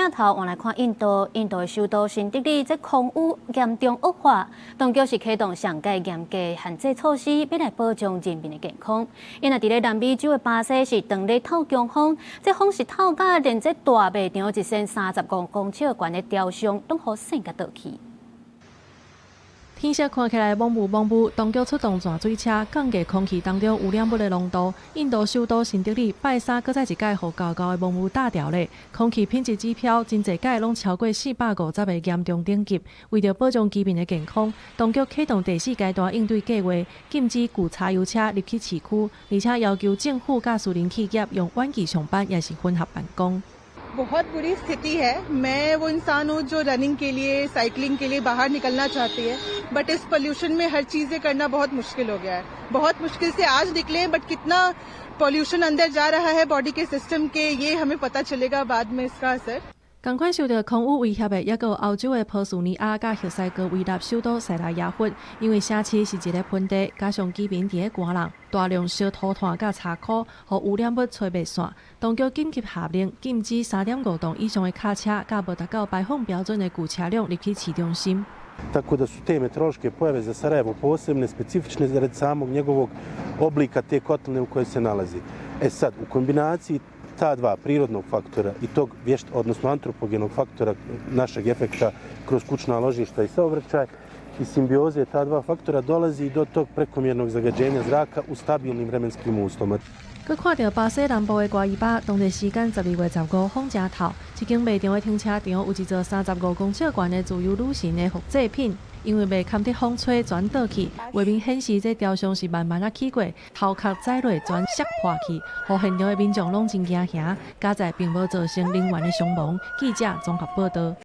镜头换来看印度的首都新德里，这空污严重恶化，当局是启动上届严格限制措施，要来保障人民的健康。因为伫咧南美洲的巴西是当咧透强风，这风是透甲连这大卖场一身35公尺悬的雕像，拢互升甲倒去。 天色看起来蒙雾，当局出动泉水车降低空气当中污染物的浓度。印度首都新德里拜三搁再一届互高高的蒙雾打掉咧，空气品质指标真侪届拢超过450个严重等级。为着保障居民的健康，当局启动第4阶段应对计划，禁止旧柴油车入去市区，而且要求政府甲私人企业用晚期上班，也是混合办公。 बहुत बुरी स्थिति है। मैं वो इंसान हूँ जो रनिंग के लिए, साइकिलिंग के लिए बाहर निकलना चाहती है, बट इस पोल्यूशन में हर चीजें करना बहुत मुश्किल हो गया है। बहुत मुश्किल से आज निकले हैं, बट कितना पोल्यूशन अंदर जा रहा है बॉडी के सिस्टम के, ये हमें पता चलेगा बाद में इसका असर। 同款受到空污威胁的，也有欧洲的波斯尼亚甲赫塞哥维纳首都塞拉亚夫，因为城市是一个盆地，加上居民伫咧寒冷，大量烧土炭甲柴壳，和污染物吹袂散。当局紧急下令，禁止3.5吨以上的卡车甲无达到排放标准的旧车辆入去市中心。 Tako da su te meteorološke pojave za Sarajevo posebne, specifične zaradi samog njegovog oblika te kotline u kojoj se nalazi. E sad, u kombinaciji ta dva prirodnog faktora i tog odnosno antropogenog faktora našeg efekta kroz kućna ložišta i saobraćaj i simbioze ta dva faktora dolazi do tog prekomjernog zagađenja zraka u stabilnim vremenskim uslovima. 佮看到巴西南部的瓜伊巴，当地时间12月15风真透，一间卖场的停车场有一座35公尺悬的自由女神的复制品，因为未堪得风吹全倒去，画面显示这雕像是慢慢起过，头壳栽落全摔破去，互现场的民众拢真惊吓，加在并无造成人员的伤亡。记者综合报道。